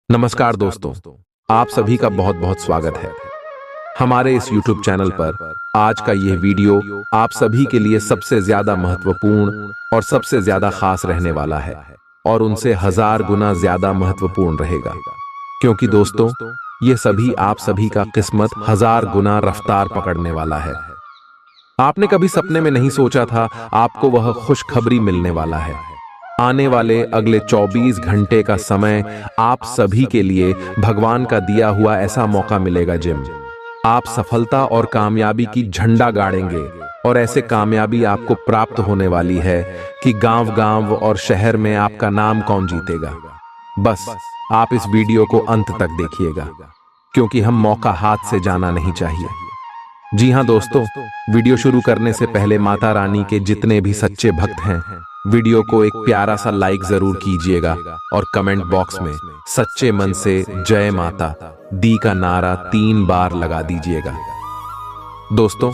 नमस्कार दोस्तों, आप सभी का बहुत बहुत स्वागत है हमारे इस YouTube चैनल पर। आज का यह वीडियो आप सभी के लिए सबसे ज्यादा महत्वपूर्ण और सबसे ज्यादा खास रहने वाला है और उनसे 1000 गुना ज्यादा महत्वपूर्ण रहेगा, क्योंकि दोस्तों ये सभी आप सभी का किस्मत 1000 गुना रफ्तार पकड़ने वाला है। आपने कभी सपने में नहीं सोचा था आपको वह खुशखबरी मिलने वाला है। आने वाले अगले 24 घंटे का समय आप सभी के लिए भगवान का दिया हुआ ऐसा मौका मिलेगा जिम आप सफलता और कामयाबी की झंडा गाड़ेंगे, और ऐसे कामयाबी आपको प्राप्त होने वाली है कि गांव-गांव और शहर में आपका नाम कौन जीतेगा। बस आप इस वीडियो को अंत तक देखिएगा, क्योंकि हम मौका हाथ से जाना नहीं चाहिए। जी हां दोस्तों, वीडियो शुरू करने से पहले माता रानी के जितने भी सच्चे भक्त हैं, वीडियो को एक प्यारा सा लाइक जरूर कीजिएगा और कमेंट बॉक्स में सच्चे मन से जय माता दी का नारा 3 बार लगा दीजिएगा। दोस्तों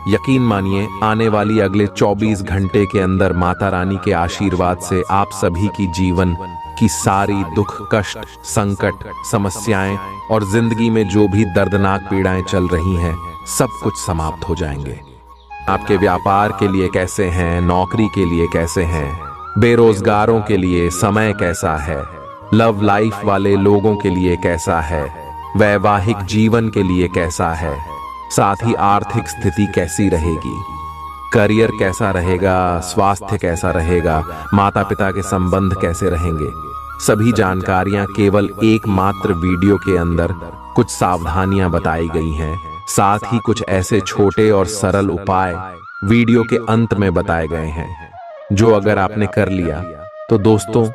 यकीन मानिए, आने वाली अगले 24 घंटे के अंदर माता रानी के आशीर्वाद से आप सभी की जीवन की सारी दुख, कष्ट, संकट, समस्याएं और जिंदगी में जो भी दर्दनाक पीड़ाएं चल रही हैं, सब कुछ समाप्त हो जाएंगे। आपके व्यापार के लिए कैसे हैं, नौकरी के लिए कैसे हैं, बेरोजगारों के लिए समय कैसा है, लव लाइफ वाले लोगों के लिए कैसा है, वैवाहिक जीवन के लिए कैसा है, साथ ही आर्थिक स्थिति कैसी रहेगी, करियर कैसा रहेगा, स्वास्थ्य कैसा रहेगा, माता पिता के संबंध कैसे रहेंगे, सभी जानकारियां केवल एकमात्र वीडियो के अंदर कुछ सावधानियां बताई गई हैं। साथ ही कुछ ऐसे छोटे और सरल उपाय वीडियो के अंत में बताए गए हैं, जो अगर आपने कर लिया तो दोस्तों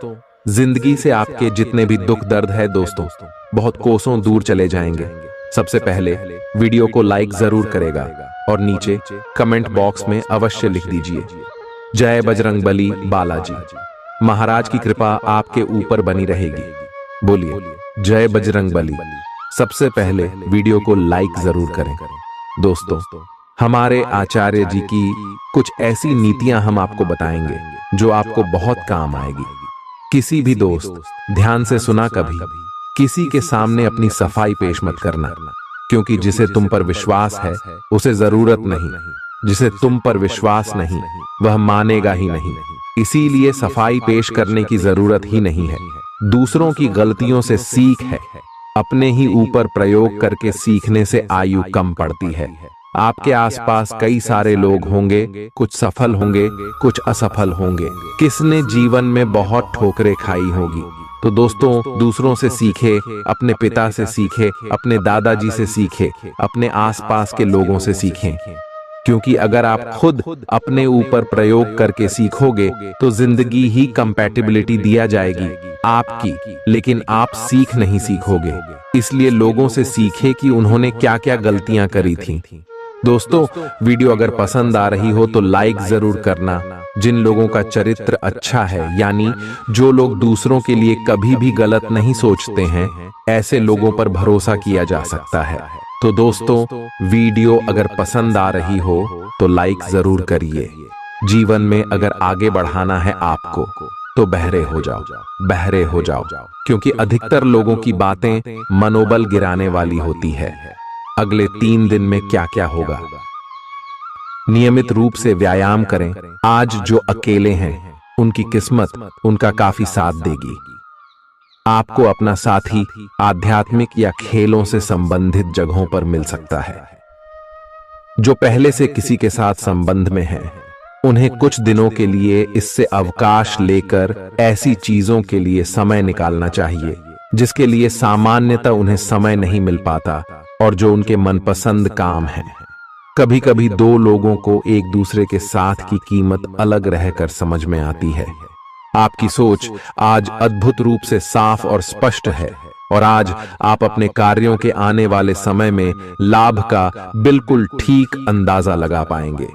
जिंदगी से आपके जितने भी दुख दर्द है दोस्तों बहुत कोसों दूर चले जाएंगे। सबसे पहले वीडियो को लाइक जरूर करेगा और नीचे कमेंट बॉक्स में अवश्य लिख दीजिए जय बजरंगबली बालाजी। महाराज की कृपा आपके ऊपर बनी रहेगी। बोलिए जय बजरंगबली। सबसे पहले वीडियो को लाइक जरूर करें। दोस्तों हमारे आचार्य जी की कुछ ऐसी नीतियां हम आपको बताएंगे जो आपको बहुत काम आएगी। किसी भी दोस्त ध्यान से सुना, कभी किसी के सामने अपनी सफाई पेश मत करना, क्योंकि जिसे तुम पर विश्वास है उसे जरूरत नहीं, जिसे तुम पर विश्वास नहीं वह मानेगा ही नहीं। इसीलिए सफाई पेश करने की जरूरत ही नहीं है। दूसरों की गलतियों से सीख है, अपने ही ऊपर प्रयोग करके सीखने से आयु कम पड़ती है। आपके आसपास कई सारे लोग होंगे, कुछ सफल होंगे, कुछ असफल होंगे। किसने जीवन में बहुत ठोकरें खाई होगी। तो दोस्तों दूसरों से सीखे, अपने पिता से सीखे, अपने दादाजी से सीखे, अपने आसपास के लोगों से सीखें, क्योंकि अगर आप खुद अपने ऊपर प्रयोग करके सीखोगे तो जिंदगी ही कंपैटिबिलिटी दिया जाएगी आपकी, लेकिन आप सीख नहीं सीखोगे। इसलिए लोगों से सीखे कि उन्होंने क्या क्या गलतियां करी थी। दोस्तों वीडियो अगर पसंद आ रही हो तो लाइक जरूर करना। जिन लोगों का चरित्र अच्छा है, यानी जो लोग दूसरों के लिए कभी भी गलत नहीं सोचते हैं, ऐसे लोगों पर भरोसा किया जा सकता है। तो दोस्तों वीडियो अगर पसंद आ रही हो तो लाइक जरूर करिए। जीवन में अगर आगे बढ़ाना है आपको तो बहरे हो जाओ, बहरे हो जाओ, क्योंकि अधिकतर लोगों की बातें मनोबल गिराने वाली होती है। अगले 3 दिन में क्या क्या होगा। नियमित रूप से व्यायाम करें। आज जो अकेले हैं उनकी किस्मत उनका काफी साथ देगी। आपको अपना साथी आध्यात्मिक या खेलों से संबंधित जगहों पर मिल सकता है। जो पहले से किसी के साथ संबंध में हैं, उन्हें कुछ दिनों के लिए इससे अवकाश लेकर ऐसी चीजों के लिए समय निकालना चाहिए जिसके लिए सामान्यतः उन्हें समय नहीं मिल पाता और जो उनके मनपसंद काम है। कभी कभी 2 लोगों को एक दूसरे के साथ की कीमत अलग रहकर समझ में आती है। आपकी सोच आज अद्भुत रूप से साफ और स्पष्ट है और आज आप अपने कार्यों के आने वाले समय में लाभ का बिल्कुल ठीक अंदाजा लगा पाएंगे।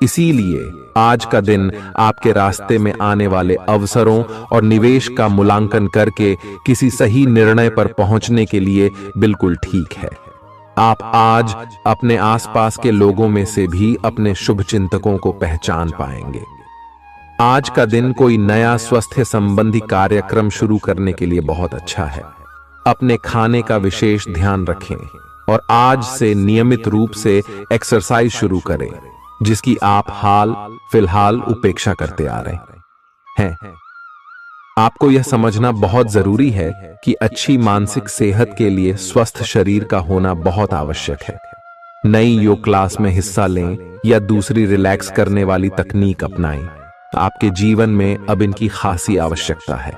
इसीलिए आज का दिन आपके रास्ते में आने वाले अवसरों और निवेश का मूल्यांकन करके किसी सही निर्णय पर पहुंचने के लिए बिल्कुल ठीक है। आप आज अपने आसपास के लोगों में से भी अपने शुभ चिंतकों को पहचान पाएंगे। आज का दिन कोई नया स्वास्थ्य संबंधी कार्यक्रम शुरू करने के लिए बहुत अच्छा है। अपने खाने का विशेष ध्यान रखें और आज से नियमित रूप से एक्सरसाइज शुरू करें, जिसकी आप हाल फिलहाल उपेक्षा करते आ रहे हैं। आपको यह समझना बहुत जरूरी है कि अच्छी मानसिक सेहत के लिए स्वस्थ शरीर का होना बहुत आवश्यक है। नई योग क्लास में हिस्सा लें या दूसरी रिलैक्स करने वाली तकनीक अपनाएं। आपके जीवन में अब इनकी खासी आवश्यकता है।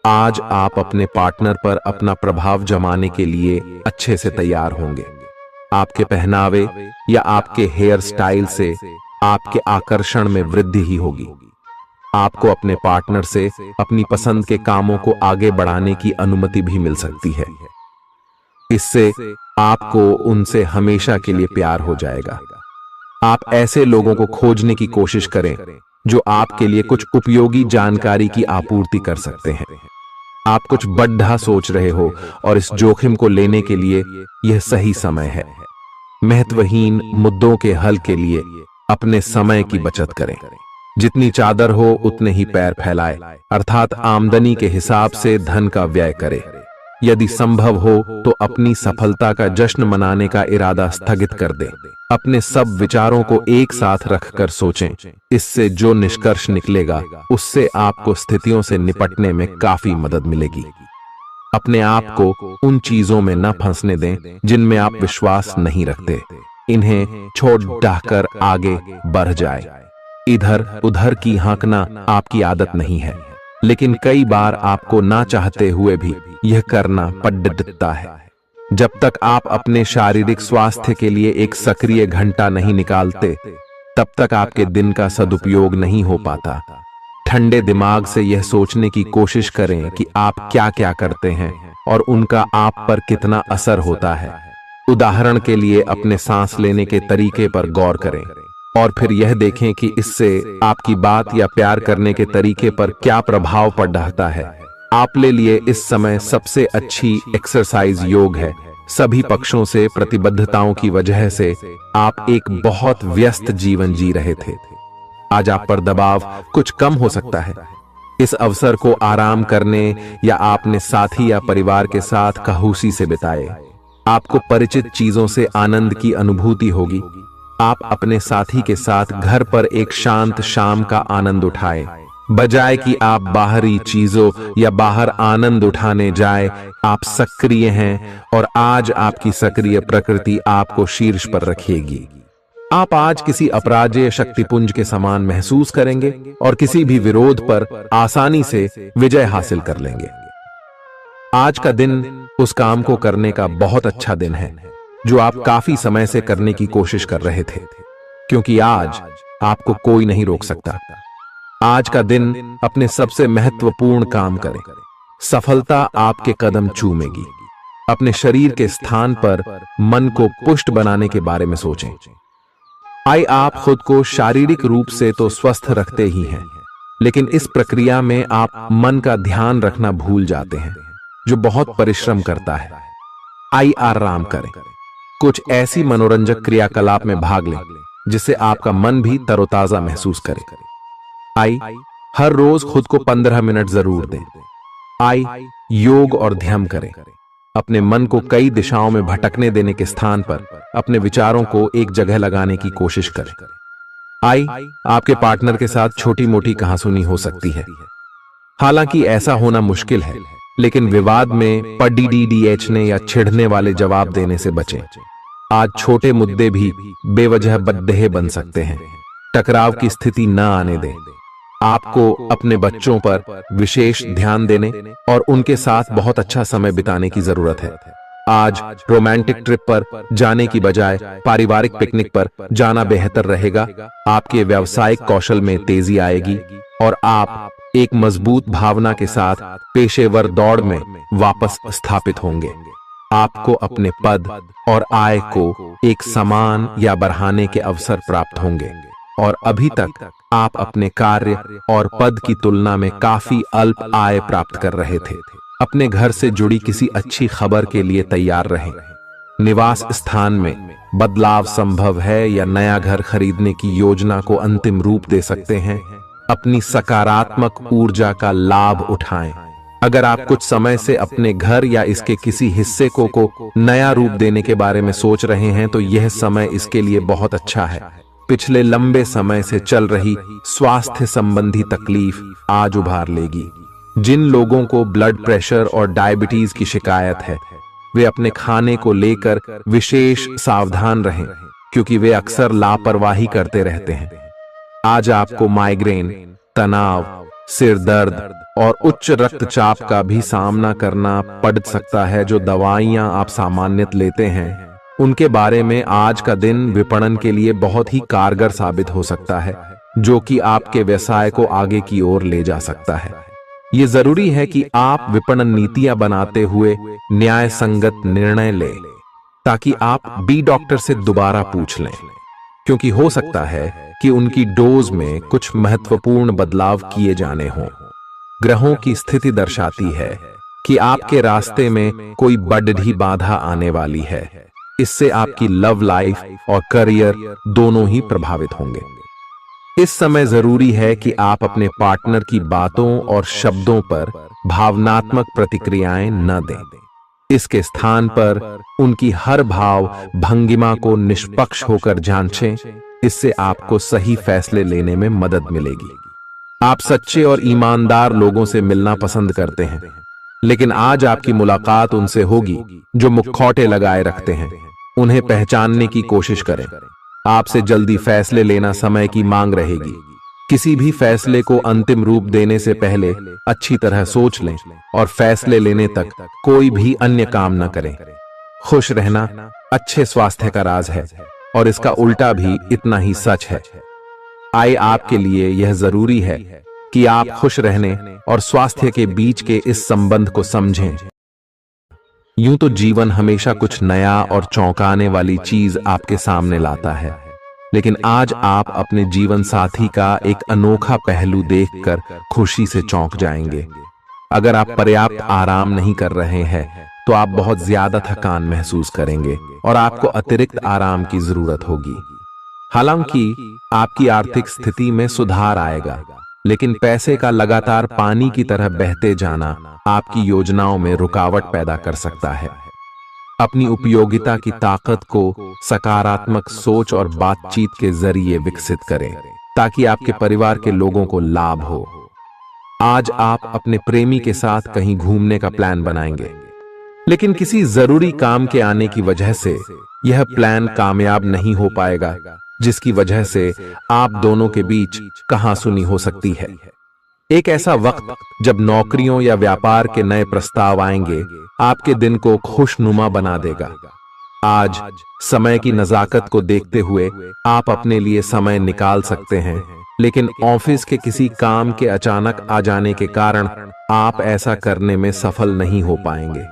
आज आप अपने पार्टनर पर अपना प्रभाव जमाने के लिए अच्छे से तैयार होंगे। आपके पहनावे या आपके हेयर स्टाइल से आपके आकर्षण में वृद्धि ही होगी। आपको अपने पार्टनर से अपनी पसंद के कामों को आगे बढ़ाने की अनुमति भी मिल सकती है। इससे आपको उनसे हमेशा के लिए प्यार हो जाएगा। आप ऐसे लोगों को खोजने की कोशिश करें जो आपके लिए कुछ उपयोगी जानकारी की आपूर्ति कर सकते हैं। आप कुछ बड़ा सोच रहे हो और इस जोखिम को लेने के लिए यह सही समय है। महत्वहीन मुद्दों के हल के लिए अपने समय की बचत करें। जितनी चादर हो उतने ही पैर फैलाए, अर्थात आमदनी के हिसाब से धन का व्यय करे। यदि संभव हो तो अपनी सफलता का जश्न मनाने का इरादा स्थगित कर दें। अपने सब विचारों को एक साथ रखकर सोचें। इससे जो निष्कर्ष निकलेगा उससे आपको स्थितियों से निपटने में काफी मदद मिलेगी। अपने आप को उन चीजों में न फंसने दें जिनमें आप विश्वास नहीं रखते। इन्हें छोड़ डाहकर आगे बढ़ जाए। इधर उधर की हाँकना आपकी आदत नहीं है, लेकिन कई बार आपको ना चाहते हुए भी यह करना पड़ता है। जब तक आप अपने शारीरिक स्वास्थ्य के लिए एक सक्रिय घंटा नहीं निकालते, तब तक आपके दिन का सदुपयोग नहीं हो पाता। ठंडे दिमाग से यह सोचने की कोशिश करें कि आप क्या क्या करते हैं और उनका आप पर कितना असर होता है। उदाहरण के लिए अपने सांस लेने के तरीके पर गौर करें और फिर यह देखें कि इससे आपकी बात या प्यार करने के तरीके पर क्या प्रभाव पड़ रहा है। आपके लिए इस समय सबसे अच्छी एक्सरसाइज योग है। सभी पक्षों से प्रतिबद्धताओं की वजह से आप एक बहुत व्यस्त जीवन जी रहे थे। आज आप पर दबाव कुछ कम हो सकता है। इस अवसर को आराम करने या अपने साथी या परिवार के साथ खहूसी से बिताए। आपको परिचित चीजों से आनंद की अनुभूति होगी। आप अपने साथी के साथ घर पर एक शांत शाम का आनंद उठाएं, बजाय कि आप बाहरी चीजों या बाहर आनंद उठाने जाए। आप सक्रिय हैं और आज आपकी सक्रिय प्रकृति आपको शीर्ष पर रखेगी। आप आज किसी अपराजेय शक्तिपुंज के समान महसूस करेंगे और किसी भी विरोध पर आसानी से विजय हासिल कर लेंगे। आज का दिन उस काम को करने का बहुत अच्छा दिन है जो आप काफी समय से करने की कोशिश कर रहे थे, क्योंकि आज आपको कोई नहीं रोक सकता। आज का दिन अपने सबसे महत्वपूर्ण काम करें। सफलता आपके कदम चूमेगी। अपने शरीर के स्थान पर मन को पुष्ट बनाने के बारे में सोचें। आप खुद को शारीरिक रूप से तो स्वस्थ रखते ही हैं, लेकिन इस प्रक्रिया में आप मन का ध्यान रखना भूल जाते हैं, जो बहुत परिश्रम करता है। आराम करें। कुछ ऐसी मनोरंजक क्रियाकलाप में भाग लें जिससे आपका मन भी तरोताजा महसूस करे। हर रोज खुद को 15 मिनट जरूर दें। योग और ध्यान करें। अपने मन को कई दिशाओं में भटकने देने के स्थान पर अपने विचारों को एक जगह लगाने की कोशिश करें। आपके पार्टनर के साथ छोटी मोटी कहासुनी हो सकती है। हालांकि ऐसा होना मुश्किल है, लेकिन विवाद में पढ़ने या छिड़ने वाले जवाब देने से बचें। आज छोटे मुद्दे भी बेवजह बद्देह बन सकते हैं। टकराव की स्थिति न आने दें। आपको अपने बच्चों पर विशेष ध्यान देने और उनके साथ बहुत अच्छा समय बिताने की जरूरत है। आज रोमांटिक ट्रिप पर जाने की बजाय पारिवारिक पिकनिक पर जाना बेहतर रहेगा। आपके व्यावसायिक कौशल में तेजी आएगी और आप एक मजबूत भावना के साथ पेशेवर दौड़ में वापस स्थापित होंगे। आपको अपने पद और आय को एक समान या बढ़ाने के अवसर प्राप्त होंगे और अभी तक आप अपने कार्य और पद की तुलना में काफी अल्प आय प्राप्त कर रहे थे। अपने घर से जुड़ी किसी अच्छी खबर के लिए तैयार रहें। निवास स्थान में बदलाव संभव है या नया घर खरीदने की योजना को अंतिम रूप दे सकते हैं। अपनी सकारात्मक ऊर्जा का लाभ उठाएं। अगर आप कुछ समय से अपने घर या इसके किसी हिस्से को नया रूप देने के बारे में सोच रहे हैं तो यह समय इसके लिए बहुत अच्छा है। पिछले लंबे समय से चल रही स्वास्थ्य संबंधी तकलीफ आज उभार लेगी। जिन लोगों को ब्लड प्रेशर और डायबिटीज की शिकायत है वे अपने खाने को लेकर विशेष सावधान रहें, क्योंकि वे अक्सर लापरवाही करते रहते हैं। आज आपको माइग्रेन, तनाव, सिर दर्द और उच्च रक्तचाप का भी सामना करना पड़ सकता है। जो दवाइयां आप सामान्यतः लेते हैं उनके बारे में आज का दिन विपणन के लिए बहुत ही कारगर साबित हो सकता है, जो कि आपके व्यवसाय को आगे की ओर ले जा सकता है। ये जरूरी है कि आप विपणन नीतियां बनाते हुए न्याय संगत निर्णय लें, ताकि आप बी डॉक्टर से दोबारा पूछ लें, क्योंकि हो सकता है कि उनकी डोज में कुछ महत्वपूर्ण बदलाव किए जाने हों। ग्रहों की स्थिति दर्शाती है कि आपके रास्ते में कोई बड़ी बाधा आने वाली है। इससे आपकी लव लाइफ और करियर दोनों ही प्रभावित होंगे। इस समय जरूरी है कि आप अपने पार्टनर की बातों और शब्दों पर भावनात्मक प्रतिक्रियाएं न दें। इसके स्थान पर उनकी हर भाव भंगिमा को निष्पक्ष होकर जांचें। इससे आपको सही फैसले लेने में मदद मिलेगी। आप सच्चे और ईमानदार लोगों से मिलना पसंद करते हैं, लेकिन आज आपकी मुलाकात उनसे होगी जो मुखौटे लगाए रखते हैं। उन्हें पहचानने की कोशिश करें। आपसे जल्दी फैसले लेना समय की मांग रहेगी। किसी भी फैसले को अंतिम रूप देने से पहले अच्छी तरह सोच लें और फैसले लेने तक कोई भी अन्य काम न करें। खुश रहना अच्छे स्वास्थ्य का राज है और इसका उल्टा भी इतना ही सच है। आए आपके लिए यह जरूरी है कि आप खुश रहने और स्वास्थ्य के बीच के इस संबंध को समझें। यूं तो जीवन हमेशा कुछ नया और चौंकाने वाली चीज आपके सामने लाता है, लेकिन आज आप अपने जीवन साथी का एक अनोखा पहलू देखकर खुशी से चौंक जाएंगे। अगर आप पर्याप्त आराम नहीं कर रहे हैं तो आप बहुत ज्यादा थकान महसूस करेंगे और आपको अतिरिक्त आराम की जरूरत होगी। हालांकि आपकी आर्थिक स्थिति में सुधार आएगा, लेकिन पैसे का लगातार पानी की तरह बहते जाना आपकी योजनाओं में रुकावट पैदा कर सकता है। अपनी उपयोगिता की ताकत को सकारात्मक सोच और बातचीत के जरिए विकसित करें, ताकि आपके परिवार के लोगों को लाभ हो। आज आप अपने प्रेमी के साथ कहीं घूमने का प्लान बनाएंगे, लेकिन किसी जरूरी काम के आने की वजह से यह प्लान कामयाब नहीं हो पाएगा, जिसकी वजह से आप दोनों के बीच कहासुनी हो सकती है। एक ऐसा वक्त जब नौकरियों या व्यापार के नए प्रस्ताव आएंगे आपके दिन को खुशनुमा बना देगा। आज समय की नजाकत को देखते हुए आप अपने लिए समय निकाल सकते हैं, लेकिन ऑफिस के किसी काम के अचानक आ जाने के कारण आप ऐसा करने में सफल नहीं हो पाएंगे।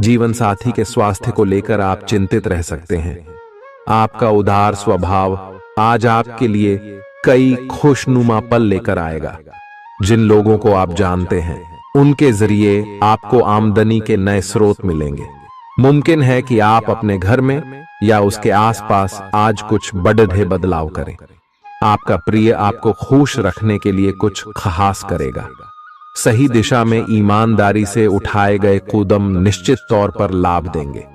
जीवन साथी के स्वास्थ्य को लेकर आप चिंतित रह सकते हैं। आपका उदार स्वभाव आज आपके लिए कई खुशनुमा पल लेकर आएगा। जिन लोगों को आप जानते हैं उनके जरिए आपको आमदनी के नए स्रोत मिलेंगे। मुमकिन है कि आप अपने घर में या उसके आसपास आज कुछ बड़े बदलाव करें। आपका प्रिय आपको खुश रखने के लिए कुछ खास करेगा। सही दिशा में ईमानदारी से उठाए गए कदम निश्चित तौर पर लाभ देंगे।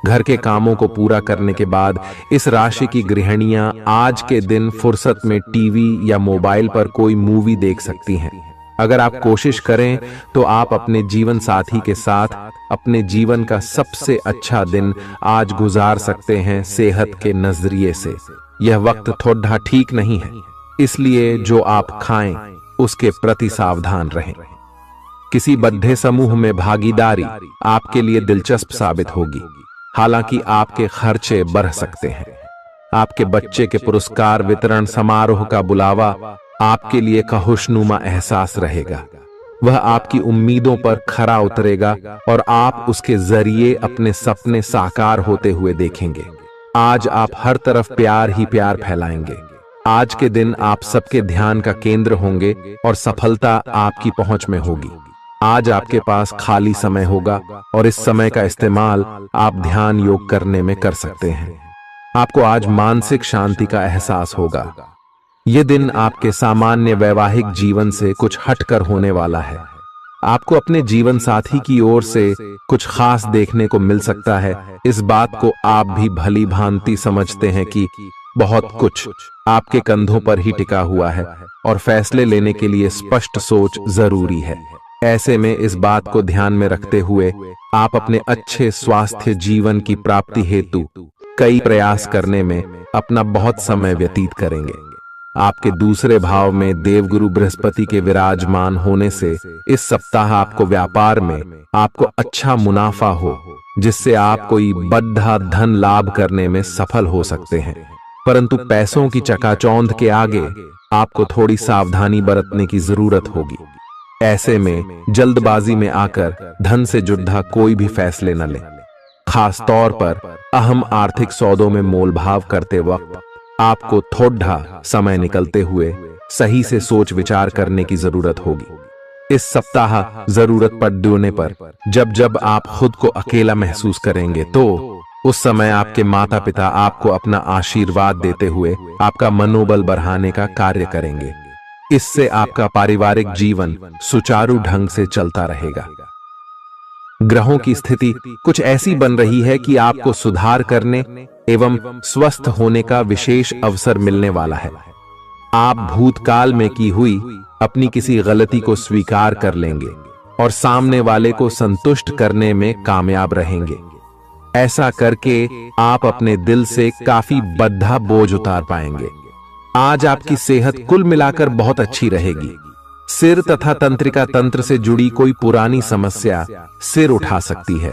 घर के कामों को पूरा करने के बाद इस राशि की गृहिणियां आज के दिन फुर्सत में टीवी या मोबाइल पर कोई मूवी देख सकती हैं। अगर आप कोशिश करें तो आप अपने जीवन साथी के साथ अपने जीवन का सबसे अच्छा दिन आज गुजार सकते हैं। सेहत के नजरिए से यह वक्त थोड़ा ठीक नहीं है, इसलिए जो आप खाएं उसके प्रति सावधान रहें। किसी बड़े समूह में भागीदारी आपके लिए दिलचस्प साबित होगी, हालांकि आपके खर्चे बढ़ सकते हैं। आपके बच्चे के पुरस्कार वितरण समारोह का बुलावा आपके लिए खुशनुमा एहसास रहेगा। वह आपकी उम्मीदों पर खरा उतरेगा और आप उसके जरिए अपने सपने साकार होते हुए देखेंगे। आज आप हर तरफ प्यार ही प्यार फैलाएंगे। आज के दिन आप सबके ध्यान का केंद्र होंगे और सफलता आपकी पहुंच में होगी। आज आपके पास खाली समय होगा और इस समय का इस्तेमाल आप ध्यान योग करने में कर सकते हैं। आपको आज मानसिक शांति का एहसास होगा। यह दिन आपके सामान्य वैवाहिक जीवन से कुछ हटकर होने वाला है। आपको अपने जीवन साथी की ओर से कुछ खास देखने को मिल सकता है। इस बात को आप भी भली भांति समझते हैं कि बहुत कुछ आपके कंधों पर ही टिका हुआ है और फैसले लेने के लिए स्पष्ट सोच जरूरी है। ऐसे में इस बात को ध्यान में रखते हुए आप अपने अच्छे स्वास्थ्य जीवन की प्राप्ति हेतु कई प्रयास करने में अपना बहुत समय व्यतीत करेंगे। आपके दूसरे भाव में देवगुरु बृहस्पति के विराजमान होने से इस सप्ताह आपको व्यापार में आपको अच्छा मुनाफा हो, जिससे आप कोई बड़ा धन लाभ करने में सफल हो सकते हैं। परंतु पैसों की चकाचौंध के आगे आपको थोड़ी सावधानी बरतने की जरूरत होगी। ऐसे में जल्दबाजी में आकर धन से जुड़ा कोई भी फैसले न लें। खास तौर पर अहम आर्थिक सौदों में मोलभाव करते वक्त आपको थोड़ा समय निकलते हुए सही से सोच विचार करने की जरूरत होगी। इस सप्ताह जरूरत पड़ने पर जब जब आप खुद को अकेला महसूस करेंगे तो उस समय आपके माता पिता आपको अपना आशीर्वाद देते हुए आपका मनोबल बढ़ाने का कार्य करेंगे। इससे आपका पारिवारिक जीवन सुचारू ढंग से चलता रहेगा। ग्रहों की स्थिति कुछ ऐसी बन रही है कि आपको सुधार करने एवं स्वस्थ होने का विशेष अवसर मिलने वाला है। आप भूतकाल में की हुई अपनी किसी गलती को स्वीकार कर लेंगे और सामने वाले को संतुष्ट करने में कामयाब रहेंगे। ऐसा करके आप अपने दिल से काफी बड़ा बोझ उतार पाएंगे। आज आपकी सेहत कुल मिलाकर बहुत अच्छी रहेगी। सिर तथा तंत्रिका तंत्र से जुड़ी कोई पुरानी समस्या सिर उठा सकती है।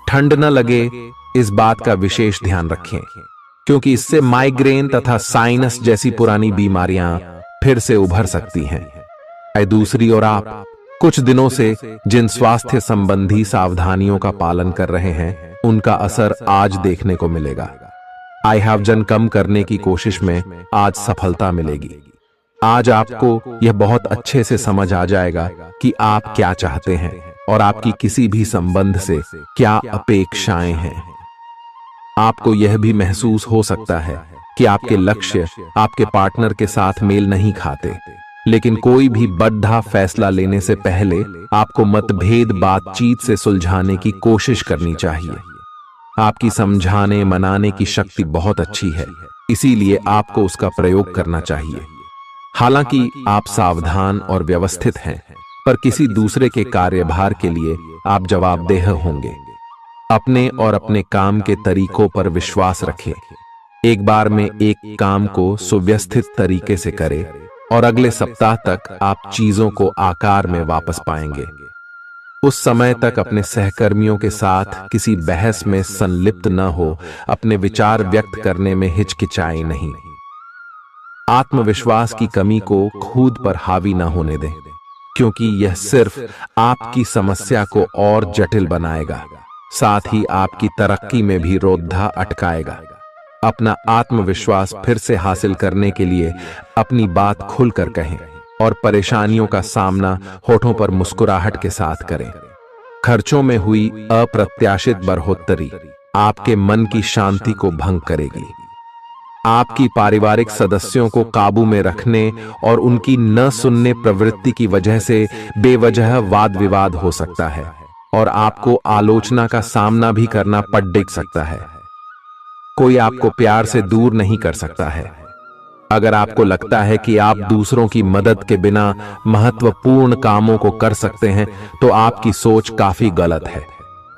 ठंड न लगे इस बात का विशेष ध्यान रखें, क्योंकि इससे माइग्रेन तथा साइनस जैसी पुरानी बीमारियां फिर से उभर सकती हैं। दूसरी ओर आप कुछ दिनों से जिन स्वास्थ्य संबंधी सावधानियों का पालन कर रहे हैं, उनका असर आज देखने को मिलेगा। वजन कम करने की कोशिश में आज सफलता मिलेगी। आज आपको यह बहुत अच्छे से समझ आ जाएगा कि आप क्या चाहते हैं और आपकी किसी भी संबंध से क्या अपेक्षाएं हैं। आपको यह भी महसूस हो सकता है कि आपके लक्ष्य आपके पार्टनर के साथ मेल नहीं खाते, लेकिन कोई भी बड़ा फैसला लेने से पहले आपको मतभेद बातचीत से सुलझाने की कोशिश करनी चाहिए। आपकी समझाने मनाने की शक्ति बहुत अच्छी है, इसीलिए आपको उसका प्रयोग करना चाहिए। हालांकि आप सावधान और व्यवस्थित हैं, पर किसी दूसरे के कार्यभार के लिए आप जवाबदेह होंगे। अपने और अपने काम के तरीकों पर विश्वास रखें। एक बार में एक काम को सुव्यवस्थित तरीके से करें और अगले सप्ताह तक आप चीजों को आकार में वापस पाएंगे। उस समय तक अपने सहकर्मियों के साथ किसी बहस में संलिप्त न हो, अपने विचार व्यक्त करने में हिचकिचाएं नहीं। आत्मविश्वास की कमी को खुद पर हावी न होने दें, क्योंकि यह सिर्फ आपकी समस्या को और जटिल बनाएगा, साथ ही आपकी तरक्की में भी रोधा अटकाएगा। अपना आत्मविश्वास फिर से हासिल करने के लिए अपनी बात खुलकर कहें और परेशानियों का सामना होठों पर मुस्कुराहट के साथ करें। खर्चों में हुई अप्रत्याशित बढ़ोतरी आपके मन की शांति को भंग करेगी। आपकी पारिवारिक सदस्यों को काबू में रखने और उनकी न सुनने प्रवृत्ति की वजह से बेवजह वाद विवाद हो सकता है और आपको आलोचना का सामना भी करना पड़ सकता है। कोई आपको प्यार से दूर नहीं कर सकता है। अगर आपको लगता है कि आप दूसरों की मदद के बिना महत्वपूर्ण कामों को कर सकते हैं, तो आपकी सोच काफी गलत है।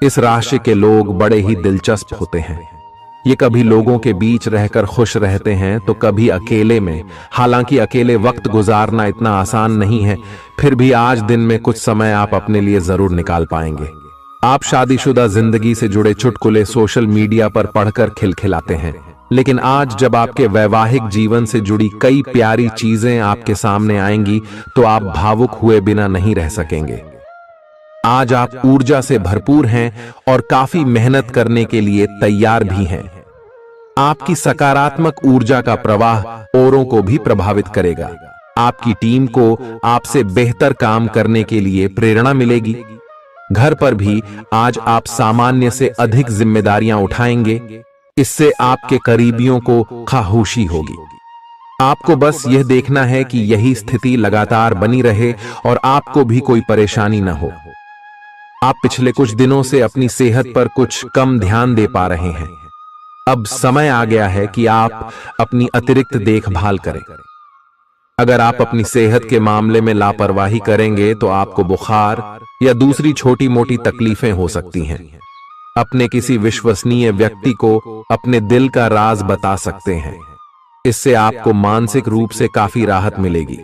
इस राशि के लोग बड़े ही दिलचस्प होते हैं। ये कभी लोगों के बीच रहकर खुश रहते हैं तो कभी अकेले में। हालांकि अकेले वक्त गुजारना इतना आसान नहीं है, फिर भी आज दिन में कुछ समय आप अपने लिए जरूर निकाल पाएंगे। आप शादीशुदा जिंदगी से जुड़े चुटकुले सोशल मीडिया पर पढ़कर खिलखिलाते हैं, लेकिन आज जब आपके वैवाहिक जीवन से जुड़ी कई प्यारी चीजें आपके सामने आएंगी तो आप भावुक हुए बिना नहीं रह सकेंगे। आज आप ऊर्जा से भरपूर हैं और काफी मेहनत करने के लिए तैयार भी हैं। आपकी सकारात्मक ऊर्जा का प्रवाह औरों को भी प्रभावित करेगा। आपकी टीम को आपसे बेहतर काम करने के लिए प्रेरणा मिलेगी। घर पर भी आज आप सामान्य से अधिक जिम्मेदारियां उठाएंगे। इससे आपके करीबियों को खामोशी होगी। आपको बस यह देखना है कि यही स्थिति लगातार बनी रहे और आपको भी कोई परेशानी न हो। आप पिछले कुछ दिनों से अपनी सेहत पर कुछ कम ध्यान दे पा रहे हैं। अब समय आ गया है कि आप अपनी अतिरिक्त देखभाल करें। अगर आप अपनी सेहत के मामले में लापरवाही करेंगे तो आपको बुखार या दूसरी छोटी मोटी तकलीफें हो सकती हैं। अपने किसी विश्वसनीय व्यक्ति को अपने दिल का राज बता सकते हैं। इससे आपको मानसिक रूप से काफी राहत मिलेगी।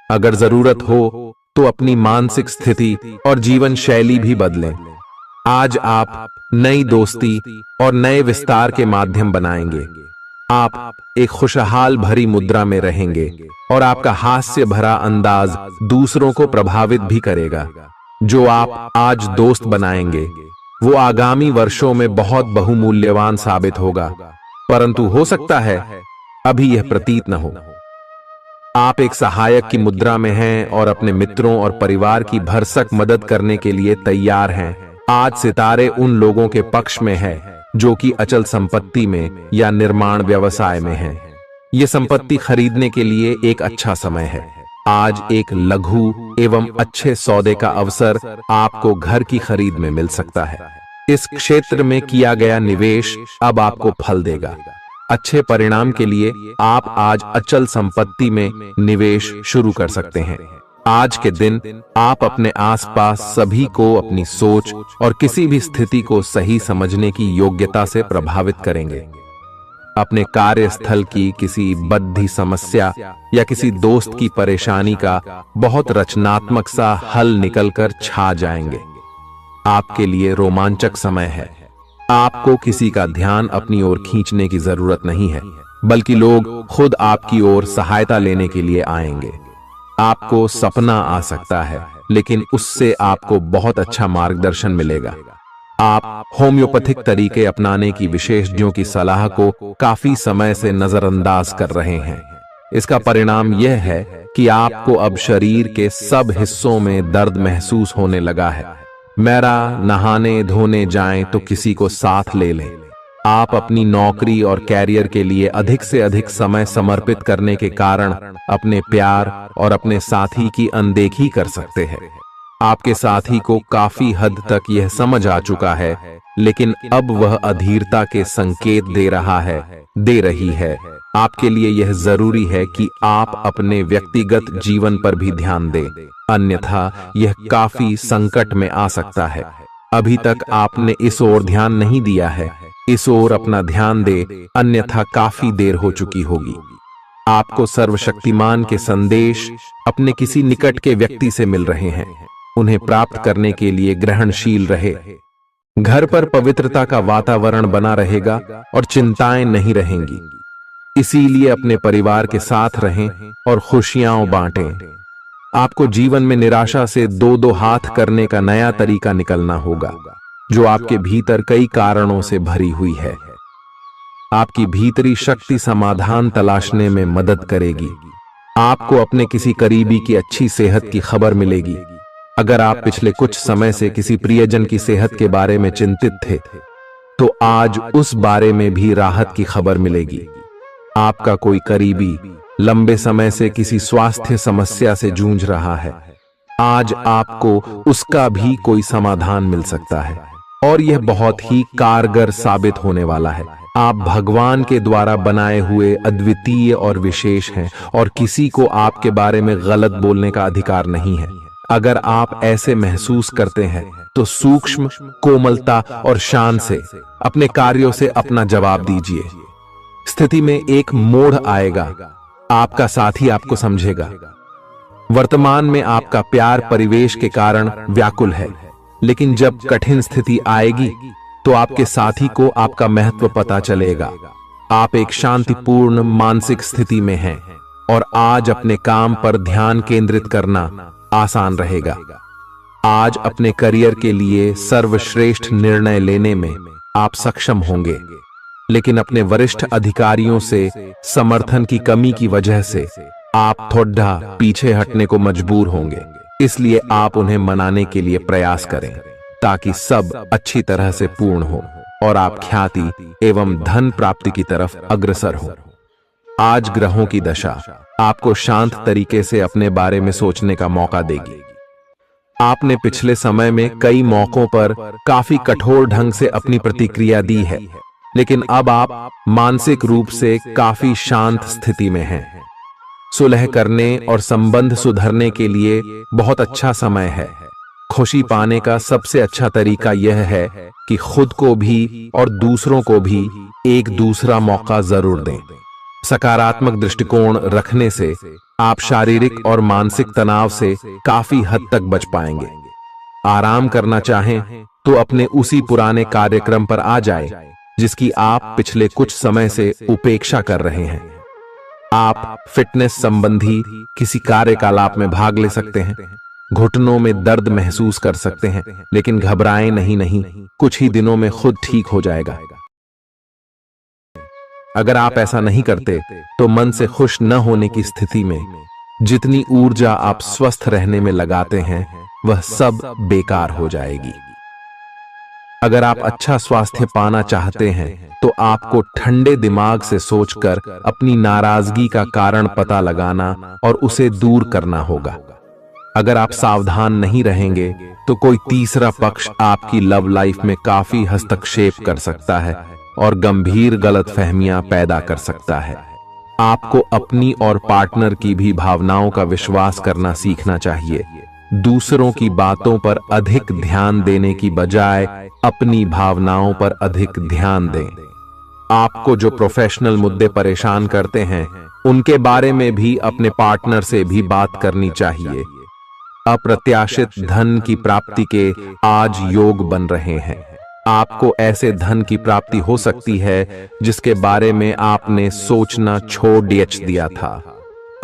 अगर जरूरत हो तो अपनी मानसिक स्थिति और जीवन शैली भी बदलें। आज आप नई दोस्ती और नए विस्तार के माध्यम बनाएंगे। आप एक खुशहाल भरी मुद्रा में रहेंगे और आपका हास्य भरा अंदाज दूसरों को प्रभावित भी करेगा। जो आप आज दोस्त बनाएंगे वो आगामी वर्षों में बहुत बहुमूल्यवान साबित होगा, परंतु हो सकता है अभी यह प्रतीत न हो। आप एक सहायक की मुद्रा में हैं और अपने मित्रों और परिवार की भरसक मदद करने के लिए तैयार हैं। आज सितारे उन लोगों के पक्ष में है जो कि अचल संपत्ति में या निर्माण व्यवसाय में हैं। ये संपत्ति खरीदने के लिए एक अच्छा समय है। आज एक लघु एवं अच्छे सौदे का अवसर आपको घर की खरीद में मिल सकता है। इस क्षेत्र में किया गया निवेश अब आपको फल देगा। अच्छे परिणाम के लिए आप आज अचल संपत्ति में निवेश शुरू कर सकते हैं। आज के दिन आप अपने आसपास सभी को अपनी सोच और किसी भी स्थिति को सही समझने की योग्यता से प्रभावित करेंगे। अपने कार्यस्थल की किसी बद्धी समस्या या किसी दोस्त की परेशानी का बहुत रचनात्मक सा हल निकलकर छा जाएंगे। आपके लिए रोमांचक समय है। आपको किसी का ध्यान अपनी ओर खींचने की जरूरत नहीं है, बल्कि लोग खुद आपकी ओर सहायता लेने के लिए आएंगे। आपको सपना आ सकता है, लेकिन उससे आपको बहुत अच्छा मार्गदर्शन मिलेगा। आप होम्योपैथिक तरीके अपनाने की विशेषज्ञों की सलाह को काफी समय से नजरअंदाज कर रहे हैं। इसका परिणाम यह है कि आपको अब शरीर के सब हिस्सों में दर्द महसूस होने लगा है। मेरा नहाने धोने जाएं तो किसी को साथ ले लें। आप अपनी नौकरी और कैरियर के लिए अधिक से अधिक समय समर्पित करने के कारण अपने प्यार और अपने साथी की अनदेखी कर सकते हैं। आपके साथी को काफी हद तक यह समझ आ चुका है, लेकिन अब वह अधीरता के संकेत दे रही है। आपके लिए यह जरूरी है कि आप अपने व्यक्तिगत जीवन पर भी ध्यान दें, अन्यथा यह काफी संकट में आ सकता है। अभी तक आपने इस ओर ध्यान नहीं दिया है, इस ओर अपना ध्यान दे, अन्यथा काफी देर हो चुकी होगी। आपको सर्वशक्तिमान के संदेश अपने किसी निकट के व्यक्ति से मिल रहे हैं। उन्हें प्राप्त करने के लिए ग्रहणशील रहे। घर पर पवित्रता का वातावरण बना रहेगा और चिंताएं नहीं रहेंगी। इसीलिए अपने परिवार के साथ रहें और खुशियां बांटें। आपको जीवन में निराशा से दो हाथ करने का नया तरीका निकलना होगा, जो आपके भीतर कई कारणों से भरी हुई है। आपकी भीतरी शक्ति समाधान तलाशने में मदद करेगी। आपको अपने किसी करीबी की अच्छी सेहत की खबर मिलेगी। अगर आप पिछले कुछ समय से किसी प्रियजन की सेहत के बारे में चिंतित थे, तो आज उस बारे में भी राहत की खबर मिलेगी। आपका कोई करीबी लंबे समय से किसी स्वास्थ्य समस्या से जूझ रहा है, आज आपको उसका भी कोई समाधान मिल सकता है और यह बहुत ही कारगर साबित होने वाला है। आप भगवान के द्वारा बनाए हुए अद्वितीय और विशेष हैं और किसी को आपके बारे में गलत बोलने का अधिकार नहीं है। अगर आप ऐसे महसूस करते हैं तो सूक्ष्म कोमलता और शान से अपने कार्यों से अपना जवाब दीजिए। स्थिति में एक मोड़ आएगा, आपका साथी आपको समझेगा। वर्तमान में आपका प्यार परिवेश के कारण व्याकुल है, लेकिन जब कठिन स्थिति आएगी तो आपके साथी को आपका महत्व पता चलेगा। आप एक शांतिपूर्ण मानसिक स्थिति में हैं और आज अपने काम पर ध्यान केंद्रित करना आसान रहेगा। आज अपने करियर के लिए सर्वश्रेष्ठ निर्णय लेने में आप सक्षम होंगे, लेकिन अपने वरिष्ठ अधिकारियों से समर्थन की कमी की वजह से आप थोड़ा पीछे हटने को मजबूर होंगे। इसलिए आप उन्हें मनाने के लिए प्रयास करें ताकि सब अच्छी तरह से पूर्ण हो और आप ख्याति एवं धन प्राप्ति की तरफ अग्रसर हो। आज ग्रहों की दशा आपको शांत तरीके से अपने बारे में सोचने का मौका देगी। आपने पिछले समय में कई मौकों पर काफी कठोर ढंग से अपनी प्रतिक्रिया दी है, लेकिन अब आप मानसिक रूप से काफी शांत स्थिति में हैं। सुलह करने और संबंध सुधरने के लिए बहुत अच्छा समय है। खुशी पाने का सबसे अच्छा तरीका यह है कि खुद को भी और दूसरों को भी एक दूसरा मौका जरूर दें। सकारात्मक दृष्टिकोण रखने से आप शारीरिक और मानसिक तनाव से काफी हद तक बच पाएंगे। आराम करना चाहें तो अपने उसी पुराने कार्यक्रम पर आ जाए जिसकी आप पिछले कुछ समय से उपेक्षा कर रहे हैं। आप फिटनेस संबंधी किसी कार्यकलाप में भाग ले सकते हैं। घुटनों में दर्द महसूस कर सकते हैं, लेकिन घबराएं नहीं, कुछ ही दिनों में खुद ठीक हो जाएगा। अगर आप ऐसा नहीं करते तो मन से खुश न होने की स्थिति में जितनी ऊर्जा आप स्वस्थ रहने में लगाते हैं वह सब बेकार हो जाएगी। अगर आप अच्छा स्वास्थ्य पाना चाहते हैं तो आपको ठंडे दिमाग से सोचकर अपनी नाराजगी का कारण पता लगाना और उसे दूर करना होगा। अगर आप सावधान नहीं रहेंगे तो कोई तीसरा पक्ष आपकी लव लाइफ में काफी हस्तक्षेप कर सकता है और गंभीर गलतफहमियां पैदा कर सकता है। आपको अपनी और पार्टनर की भी भावनाओं का विश्वास करना सीखना चाहिए। दूसरों की बातों पर अधिक ध्यान देने की बजाय अपनी भावनाओं पर अधिक ध्यान दें। आपको जो प्रोफेशनल मुद्दे परेशान करते हैं उनके बारे में भी अपने पार्टनर से भी बात करनी चाहिए। अप्रत्याशित धन की प्राप्ति के आज योग बन रहे हैं। आपको ऐसे धन की प्राप्ति हो सकती है जिसके बारे में आपने सोचना छोड़ दिया था।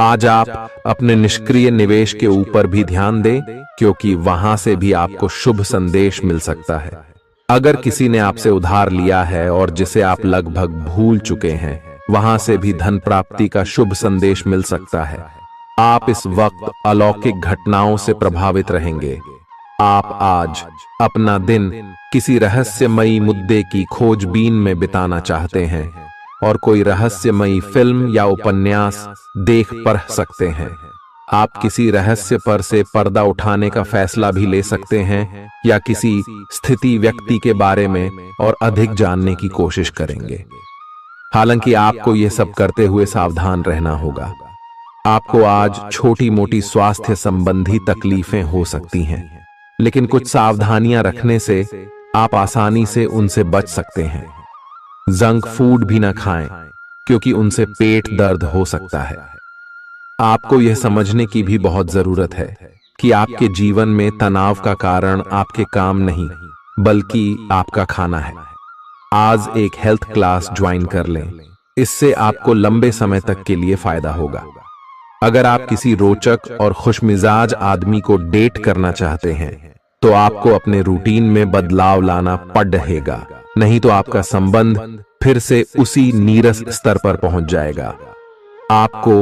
आज आप अपने निष्क्रिय निवेश के ऊपर भी ध्यान दें, क्योंकि वहां से भी आपको शुभ संदेश मिल सकता है। अगर किसी ने आपसे उधार लिया है और जिसे आप लगभग भूल चुके हैं, वहां से भी धन प्राप्ति का शुभ संदेश मिल सकता है। आप इस वक्त अलौकिक घटनाओं से प्रभावित रहेंगे। आप आज अपना दिन किसी रहस्यमयी मुद्दे की खोजबीन में बिताना चाहते हैं और कोई रहस्यमयी फिल्म या उपन्यास देख पढ़ सकते हैं। आप किसी रहस्य पर से पर्दा उठाने का फैसला भी ले सकते हैं या किसी स्थिति व्यक्ति के बारे में और अधिक जानने की कोशिश करेंगे। हालांकि आपको यह सब करते हुए सावधान रहना होगा। आपको आज छोटी मोटी स्वास्थ्य संबंधी तकलीफें हो सकती हैं, लेकिन कुछ सावधानियां रखने से आप आसानी से उनसे बच सकते हैं। जंक फूड भी न खाएं, क्योंकि उनसे पेट दर्द हो सकता है। आपको यह समझने की भी बहुत जरूरत है कि आपके जीवन में तनाव का कारण आपके काम नहीं, बल्कि आपका खाना है। आज एक हेल्थ क्लास ज्वाइन कर लें, इससे आपको लंबे समय तक के लिए फायदा होगा। अगर आप किसी रोचक और खुशमिजाज आदमी को डेट करना चाहते हैं तो आपको अपने रूटीन में बदलाव लाना पड़ेगा, नहीं तो आपका संबंध फिर से उसी नीरस स्तर पर पहुंच जाएगा। आपको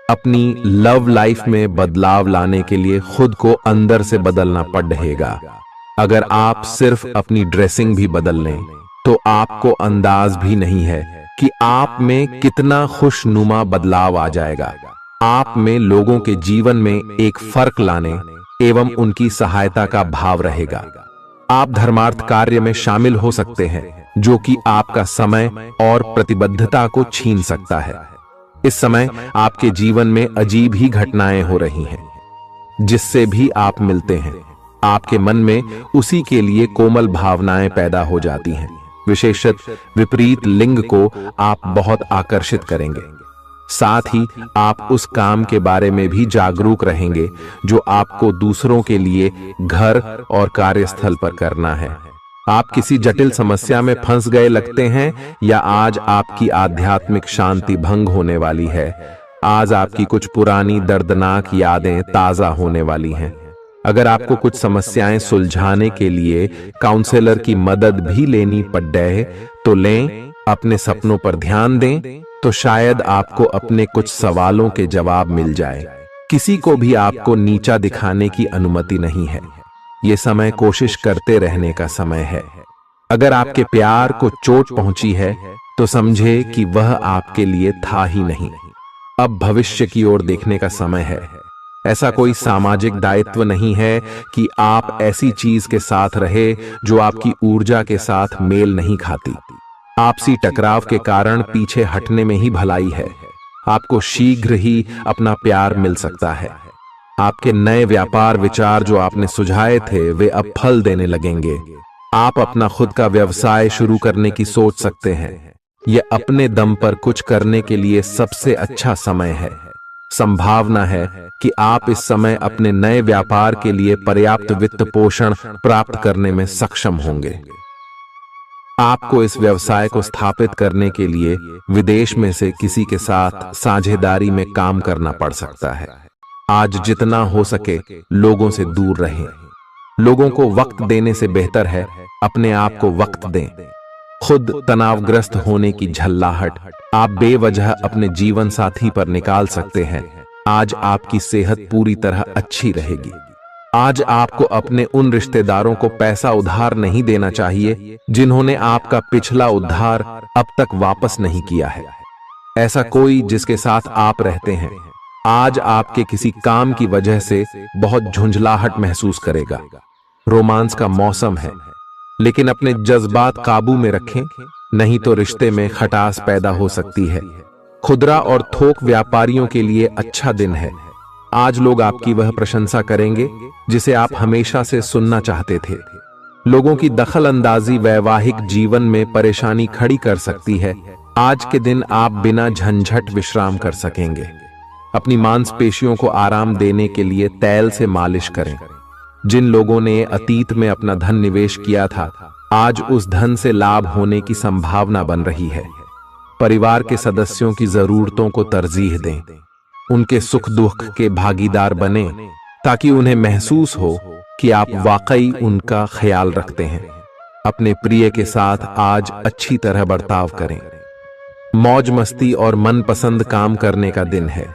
अपनी लव लाइफ में बदलाव लाने के लिए खुद को अंदर से बदलना पड़ेगा। अगर आप सिर्फ अपनी ड्रेसिंग भी बदल लें तो आपको अंदाज भी नहीं है कि आप में कितना खुशनुमा बदलाव आ जाएगा। आप में लोगों के जीवन में एक फर्क लाने एवं उनकी सहायता का भाव रहेगा। आप धर्मार्थ कार्य में शामिल हो सकते हैं, जो कि आपका समय और प्रतिबद्धता को छीन सकता है। इस समय आपके जीवन में अजीब ही घटनाएं हो रही हैं, जिससे भी आप मिलते हैं आपके मन में उसी के लिए कोमल भावनाएं पैदा हो जाती हैं। विशेषतः विपरीत लिंग को आप बहुत आकर्षित करेंगे। साथ ही आप उस काम के बारे में भी जागरूक रहेंगे जो आपको दूसरों के लिए घर और कार्यस्थल पर करना है। आप किसी जटिल समस्या में फंस गए लगते हैं या आज आपकी आध्यात्मिक शांति भंग होने वाली है। आज आपकी कुछ पुरानी दर्दनाक यादें ताजा होने वाली हैं। अगर आपको कुछ समस्याएं सुलझाने के लिए काउंसलर की मदद भी लेनी पड़े तो लें। अपने सपनों पर ध्यान दें तो शायद आपको अपने कुछ सवालों के जवाब मिल जाए। किसी को भी आपको नीचा दिखाने की अनुमति नहीं है। ये समय कोशिश करते रहने का समय है। अगर आपके प्यार को चोट पहुंची है तो समझे कि वह आपके लिए था ही नहीं। अब भविष्य की ओर देखने का समय है। ऐसा कोई सामाजिक दायित्व नहीं है कि आप ऐसी चीज के साथ रहे जो आपकी ऊर्जा के साथ मेल नहीं खाती। आपसी टकराव के कारण पीछे हटने में ही भलाई है। आपको शीघ्र ही अपना प्यार मिल सकता है। आपके नए व्यापार विचार जो आपने सुझाए थे वे अब फल देने लगेंगे। आप अपना खुद का व्यवसाय शुरू करने की सोच सकते हैं। यह अपने दम पर कुछ करने के लिए सबसे अच्छा समय है। संभावना है कि आप इस समय अपने नए व्यापार के लिए पर्याप्त वित्त पोषण प्राप्त करने में सक्षम होंगे। आपको इस व्यवसाय को स्थापित करने के लिए विदेश में से किसी के साथ साझेदारी में काम करना पड़ सकता है। आज जितना हो सके लोगों से दूर रहें। लोगों को वक्त देने से बेहतर है अपने आप को वक्त दें। खुद तनावग्रस्त होने की झल्लाहट आप बेवजह अपने जीवन साथी पर निकाल सकते हैं। आज आपकी सेहत पूरी तरह अच्छी रहेगी। आज आपको अपने उन रिश्तेदारों को पैसा उधार नहीं देना चाहिए जिन्होंने आपका पिछला उधार अब तक वापस नहीं किया है। ऐसा कोई जिसके साथ आप रहते हैं आज आपके किसी काम की वजह से बहुत झुंझलाहट महसूस करेगा। रोमांस का मौसम है, लेकिन अपने जज्बात काबू में रखें, नहीं तो रिश्ते में खटास पैदा हो सकती है। खुदरा और थोक व्यापारियों के लिए अच्छा दिन है। आज लोग आपकी वह प्रशंसा करेंगे जिसे आप हमेशा से सुनना चाहते थे। लोगों की दखल अंदाजी वैवाहिक जीवन में परेशानी खड़ी कर सकती है। आज के दिन आप बिना झंझट विश्राम कर सकेंगे। अपनी मांसपेशियों को आराम देने के लिए तेल से मालिश करें। जिन लोगों ने अतीत में अपना धन निवेश किया था आज उस धन से लाभ होने की संभावना बन रही है। परिवार के सदस्यों की जरूरतों को तरजीह दें। उनके सुख दुख के भागीदार बने ताकि उन्हें महसूस हो कि आप वाकई उनका ख्याल रखते हैं। अपने प्रिय के साथ आज अच्छी तरह बर्ताव करें। मौज मस्ती और मनपसंद काम करने का दिन है।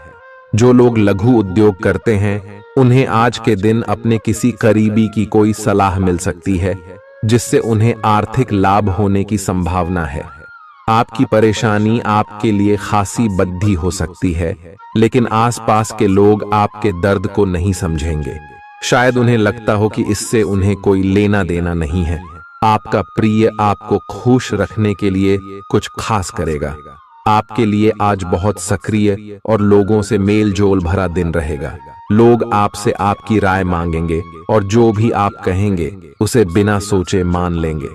जो लोग लघु उद्योग करते हैं उन्हें आज के दिन अपने किसी करीबी की कोई सलाह मिल सकती है जिससे उन्हें आर्थिक लाभ होने की संभावना है। आपकी परेशानी आपके लिए खासी बद्धी हो सकती है, लेकिन आसपास के लोग आपके दर्द को नहीं समझेंगे। शायद उन्हें लगता हो कि इससे उन्हें कोई लेना देना नहीं है। आपका प्रिय आपको खुश रखने के लिए कुछ खास करेगा। आपके लिए आज बहुत सक्रिय और लोगों से मेल जोल भरा दिन रहेगा। लोग आपसे आपकी राय मांगेंगे और जो भी आप कहेंगे उसे बिना सोचे मान लेंगे।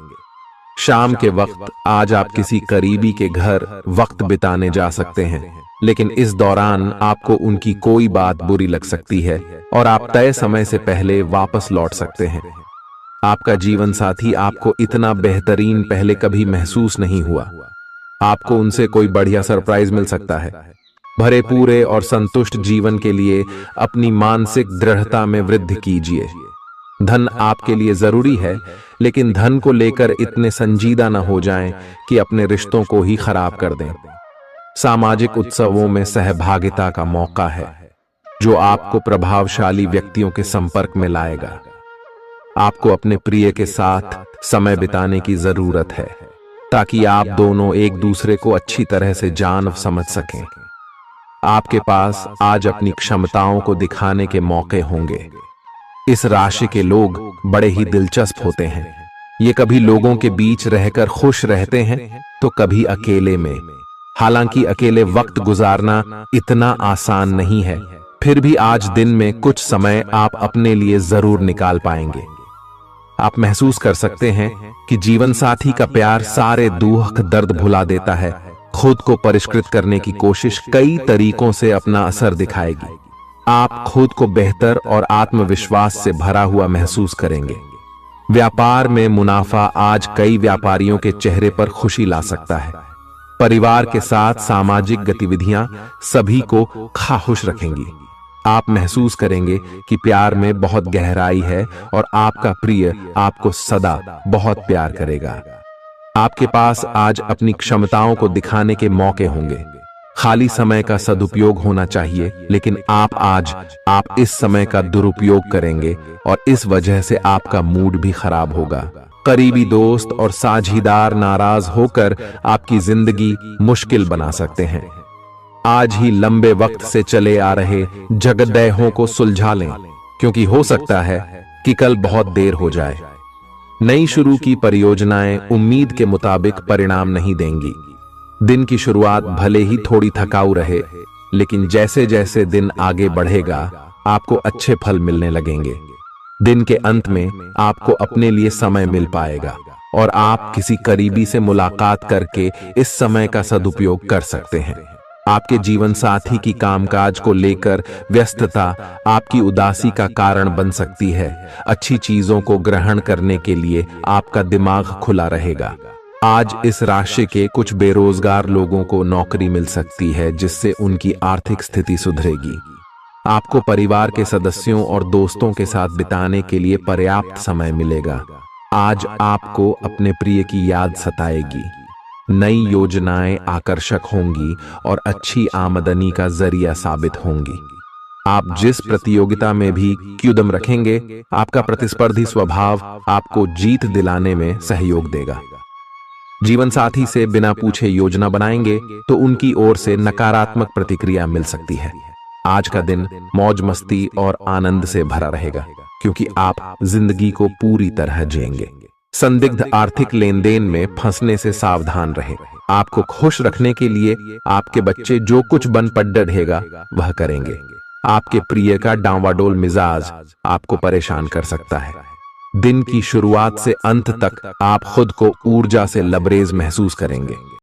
शाम के वक्त आज आप किसी करीबी के घर वक्त बिताने जा सकते हैं, लेकिन इस दौरान आपको उनकी कोई बात बुरी लग सकती है और आप तय समय से पहले वापस लौट सकते हैं। आपका जीवन साथी आपको इतना बेहतरीन पहले कभी महसूस नहीं हुआ। आपको उनसे कोई बढ़िया सरप्राइज मिल सकता है। भरे पूरे और संतुष्ट जीवन के लिए अपनी मानसिक दृढ़ता में वृद्धि कीजिए। धन आपके लिए जरूरी है, लेकिन धन को लेकर इतने संजीदा न हो जाएं कि अपने रिश्तों को ही खराब कर दें। सामाजिक उत्सवों में सहभागिता का मौका है जो आपको प्रभावशाली व्यक्तियों के संपर्क में लाएगा। आपको अपने प्रिय के साथ समय बिताने की जरूरत है ताकि आप दोनों एक दूसरे को अच्छी तरह से जान समझ सकें। आपके पास आज अपनी क्षमताओं को दिखाने के मौके होंगे। इस राशि के लोग बड़े ही दिलचस्प होते हैं। ये कभी लोगों के बीच रहकर खुश रहते हैं तो कभी अकेले में। हालांकि अकेले वक्त गुजारना इतना आसान नहीं है, फिर भी आज दिन में कुछ समय आप अपने लिए जरूर निकाल पाएंगे। आप महसूस कर सकते हैं कि जीवन साथी का प्यार सारे दुख दर्द भुला देता है। खुद को परिष्कृत करने की कोशिश कई तरीकों से अपना असर दिखाएगी। आप खुद को बेहतर और आत्मविश्वास से भरा हुआ महसूस करेंगे। व्यापार में मुनाफा आज कई व्यापारियों के चेहरे पर खुशी ला सकता है। परिवार के साथ सामाजिक गतिविधियां सभी को खुश रखेंगी। आप महसूस करेंगे कि प्यार में बहुत गहराई है और आपका प्रिय आपको सदा बहुत प्यार करेगा। आपके पास आज अपनी क्षमताओं को दिखाने के मौके होंगे। खाली समय का सदुपयोग होना चाहिए, लेकिन आप इस समय का दुरुपयोग करेंगे और इस वजह से आपका मूड भी खराब होगा। करीबी दोस्त और साझीदार नाराज होकर आपकी जिंदगी मुश्किल बना सकते हैं। आज ही लंबे वक्त से चले आ रहे जगदैहों को सुलझा लें, क्योंकि हो सकता है कि कल बहुत देर हो जाए। नई शुरू की परियोजनाएं उम्मीद के मुताबिक परिणाम नहीं देंगी। दिन की शुरुआत भले ही थोड़ी थकाऊ रहे, लेकिन जैसे जैसे दिन आगे बढ़ेगा आपको अच्छे फल मिलने लगेंगे। दिन के अंत में आपको अपने लिए समय मिल पाएगा और आप किसी करीबी से मुलाकात करके इस समय का सदुपयोग कर सकते हैं। आपके जीवन साथी की कामकाज को लेकर व्यस्तता आपकी उदासी का कारण बन सकती है। अच्छी चीजों को ग्रहण करने के लिए आपका दिमाग खुला रहेगा। आज इस राशि के कुछ बेरोजगार लोगों को नौकरी मिल सकती है, जिससे उनकी आर्थिक स्थिति सुधरेगी। आपको परिवार के सदस्यों और दोस्तों के साथ बिताने के लिए पर्याप्त समय मिलेगा। आज आपको अपने प्रिय की याद सताएगी। नई योजनाएं आकर्षक होंगी और अच्छी आमदनी का जरिया साबित होंगी। आप जिस प्रतियोगिता में भी कदम रखेंगे, आपका प्रतिस्पर्धी स्वभाव आपको जीत दिलाने में सहयोग देगा। जीवन साथी से बिना पूछे योजना बनाएंगे तो उनकी ओर से नकारात्मक प्रतिक्रिया मिल सकती है। आज का दिन मौज मस्ती और आनंद से भरा रहेगा, क्योंकि आप जिंदगी को पूरी तरह जिएंगे। संदिग्ध आर्थिक लेन देन में फंसने से सावधान रहें। आपको खुश रखने के लिए आपके बच्चे जो कुछ बन पढ़ेगा वह करेंगे। आपके प्रिय का डांवाडोल मिजाज आपको परेशान कर सकता है। दिन की शुरुआत से अंत तक आप खुद को ऊर्जा से लबरेज महसूस करेंगे।